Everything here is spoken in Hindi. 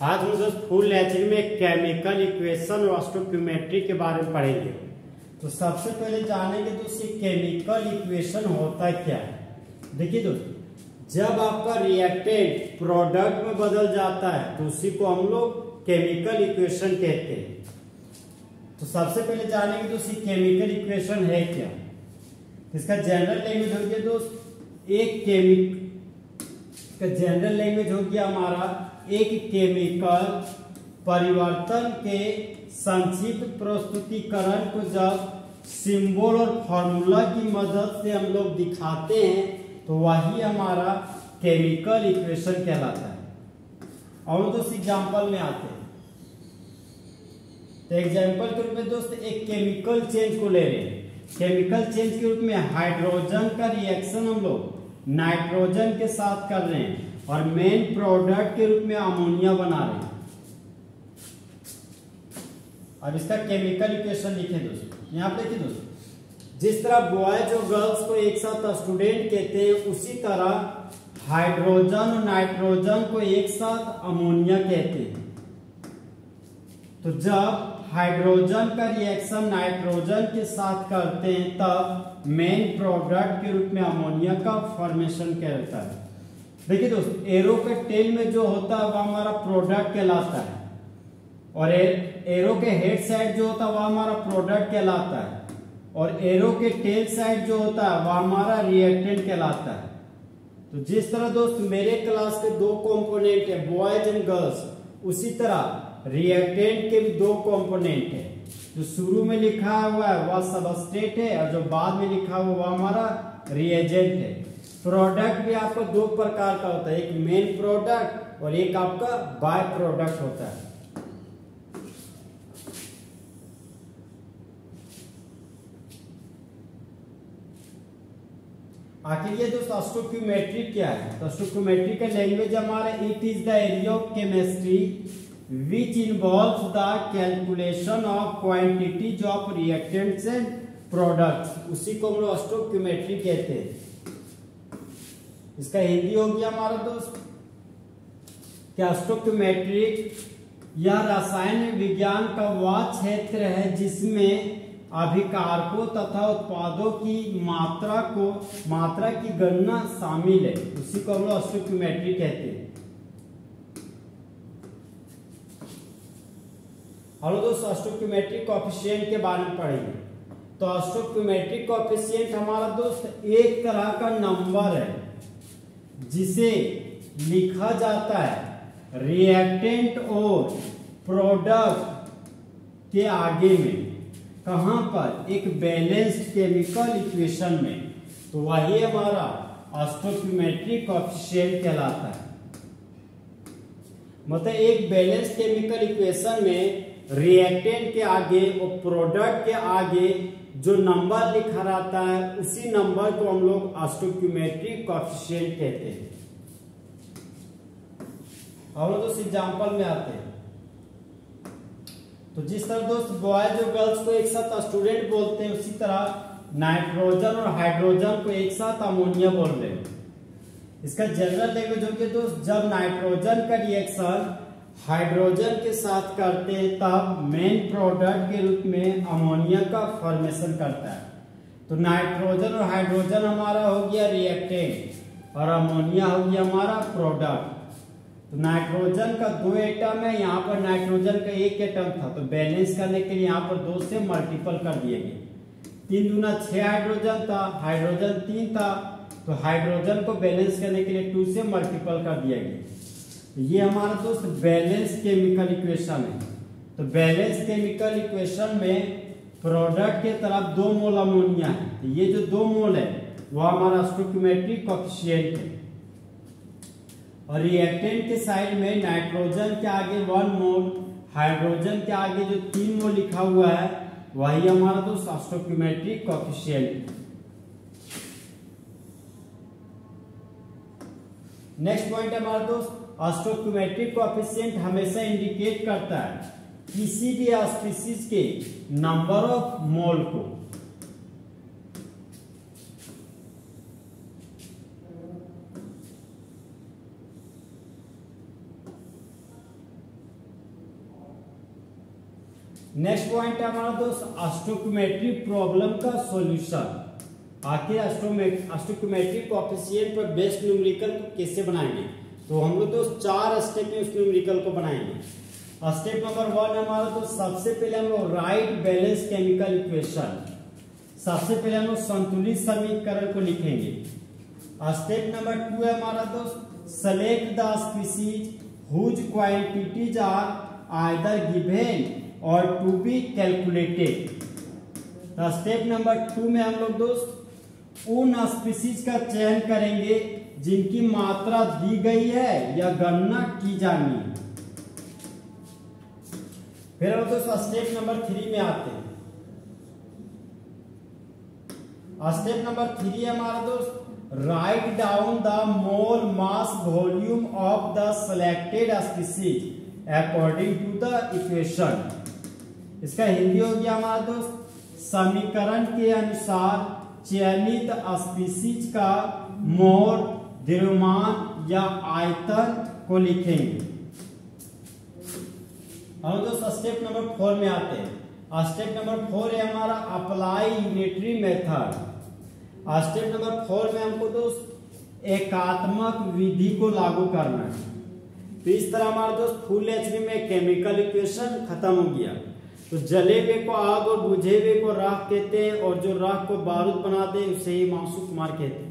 आज हम दोस्त फुल लेक्चर में केमिकल इक्वेशन और स्टोइकियोमेट्री के बारे में पढ़ेंगे। तो सबसे पहले जानेंगे दोस्त ये केमिकल इक्वेशन होता क्या है। देखिए दोस्त, जब आपका रिएक्टेंट प्रोडक्ट में बदल जाता है तो उसी को हम लोग केमिकल इक्वेशन कहते हैं। तो सबसे पहले जानेंगे दोस्त ये केमिकल इक्वेशन है क्या। इसका जनरल लैंग्वेज हो गया दोस्त, जनरल लैंग्वेज हो गया हमारा एक केमिकल परिवर्तन के संक्षिप्त प्रस्तुतिकरण को जब सिंबल और फॉर्मूला की मदद से हम लोग दिखाते हैं तो वही हमारा केमिकल इक्वेशन कहलाता है। और दोस्त एग्जांपल में आते हैं। तो एग्जांपल के रूप में दोस्त एक केमिकल चेंज को ले रहे हैं। केमिकल चेंज के रूप में हाइड्रोजन का रिएक्शन हम लोग नाइट्रोजन के साथ कर रहे हैं और मेन प्रोडक्ट के रूप में अमोनिया बना रहे हैं। अब इसका केमिकल इक्वेशन लिखें दोस्तों। यहाँ पे देखिए दोस्तों, जिस तरह बॉयज और गर्ल्स को एक साथ स्टूडेंट कहते हैं उसी तरह हाइड्रोजन और नाइट्रोजन को एक साथ अमोनिया कहते हैं। तो जब हाइड्रोजन का रिएक्शन नाइट्रोजन के साथ करते हैं तब मेन प्रोडक्ट के रूप में अमोनिया का फॉर्मेशन कहलाता है। देखिए दोस्त, एरो के टेल में जो होता है वह हमारा प्रोडक्ट कहलाता है और एरो के हेड साइड जो होता है वह हमारा प्रोडक्ट कहलाता है और एरो के टेल साइड जो होता है वह हमारा रिएक्टेंट कहलाता है। तो जिस तरह दोस्त मेरे क्लास के दो कंपोनेंट है बॉयज एंड गर्ल्स, उसी तरह रिएक्टेंट के भी दो कंपोनेंट है। जो शुरू में लिखा हुआ है वह सबस्ट्रेट है और जो बाद में लिखा हुआ वह हमारा रिएजेंट है। प्रोडक्ट भी आपका दो प्रकार का होता है, एक मेन प्रोडक्ट और एक आपका बाय प्रोडक्ट होता है। आखिर ये दोस्त स्टोइकियोमेट्री क्या है। तो स्टोइकियोमेट्री का लैंग्वेज हमारा it is the area of chemistry which involves the calculation of quantities of reactants and products। उसी को हम लोग स्टोइकियोमेट्री कहते हैं। इसका हिंदी हो गया हमारा दोस्त क्या, स्टोइकियोमेट्री यह रसायन विज्ञान का वह क्षेत्र है जिसमें अभिकारकों तथा उत्पादों की मात्रा की गणना शामिल है। उसी को हम लोग स्टोइकियोमेट्री कहते हैं। हेलो दोस्तों, स्टोइकियोमेट्रिक कोएफिशिएंट के बारे में पढ़ेंगे। तो स्टोइकियोमेट्रिक कोएफिशिएंट हमारा दोस्त एक तरह का नंबर है जिसे लिखा जाता है रिएक्टेंट और प्रोडक्ट के आगे में, कहां पर, एक बैलेंस्ड केमिकल इक्वेशन में। तो वही हमारा स्टोइकियोमेट्रिक कोएफिशिएंट कहलाता है। मतलब एक बैलेंस्ड केमिकल इक्वेशन में रिएक्टेंट के आगे और प्रोडक्ट के आगे जो नंबर लिखा रहता है उसी नंबर को हम लोग स्टोइकियोमेट्रिक कोएफिशिएंट कहते हैं। और दोस्त एग्जांपल में आते हैं। तो जिस तरह दोस्त बॉयज और गर्ल्स को एक साथ स्टूडेंट बोलते हैं उसी तरह नाइट्रोजन और हाइड्रोजन को एक साथ अमोनिया बोल रहे हैं। इसका जनरल लैंग्वेज हो गया दोस्त, जब नाइट्रोजन का रिएक्शन हाइड्रोजन के साथ करते हैं तब मेन प्रोडक्ट के रूप में अमोनिया का फॉर्मेशन करता है। तो नाइट्रोजन और हाइड्रोजन हमारा हो गया रिएक्टेंट और अमोनिया हो गया हमारा प्रोडक्ट। तो नाइट्रोजन का दो एटम है, यहाँ पर नाइट्रोजन का एक एटम था तो बैलेंस करने के लिए यहाँ पर 2 से मल्टीपल कर दिए गए। 3 दूना 6 हाइड्रोजन था, हाइड्रोजन 3 था तो हाइड्रोजन को बैलेंस करने के लिए 2 से मल्टीपल कर दिया गया। ये हमारा दोस्त बैलेंस केमिकल इक्वेशन है। तो बैलेंस केमिकल इक्वेशन में प्रोडक्ट के तरफ 2 मोल अमोनिया है। तो ये जो 2 मोल है वो हमारा स्टोइकियोमेट्रिक कोएफिशिएंट है और रिएक्टेंट के साइड में नाइट्रोजन के आगे 1 मोल, हाइड्रोजन के आगे जो 3 मोल लिखा हुआ है वही हमारा दोस्त स्टोइकियोमेट्रिक कोएफिशिएंट है। नेक्स्ट पॉइंट है हमारा दोस्त, स्टोइकियोमेट्रिक कोएफिशिएंट हमेशा इंडिकेट करता है किसी भी स्पीशीज के नंबर ऑफ मोल को। नेक्स्ट पॉइंट है हमारा दोस्त स्टोइकियोमेट्री प्रॉब्लम का सॉल्यूशन। आखिर स्टोइकियोमेट्री कोएफिशिएंट पर बेस्ड न्यूमेरिकल को कैसे बनाएंगे, तो हम लोग दोस्त 4 स्टेप में उस न्यूमेरिकल को बनाएंगे। स्टेप नंबर 1 हमारा दोस्त सबसे पहले हम लोग राइट बैलेंस केमिकल इक्वेशन, सबसे पहले हम लोग संतुलित समीकरण को लिखेंगे। स्टेप नंबर 2 है हमारा दोस्त select the species whose quantities are either given और to be calculated. Step number 2 में हम लोग दोस्त उन स्पीशीज का चयन करेंगे जिनकी मात्रा दी गई है या गणना की जानी है। फिर हम दोस्त स्टेप नंबर 3 में आते हैं। स्टेप नंबर 3 है हमारा दोस्त write down the mole mass volume of the selected species according to the equation. इसका हिंदी हो गया हमारा दोस्त समीकरण के अनुसार चयनित स्पीशीज का मोल, द्रव्यमान या आयतन को लिखेंगे। हम दोस्त स्टेप नंबर 4 में आते हैं। स्टेप नंबर 4 है हमारा apply unitary method. Step number 4 में हमको दोस्त एकात्मक विधि को लागू करना है। तो इस तरह हमारा दोस्त फुल एचपी में केमिकल इक्वेशन खत्म हो गया। तो जले हुए को आग और बुझे हुए को राख कहते हैं, और जो राख को बारूद बना दे उसे ही मासूक मार कहते हैं।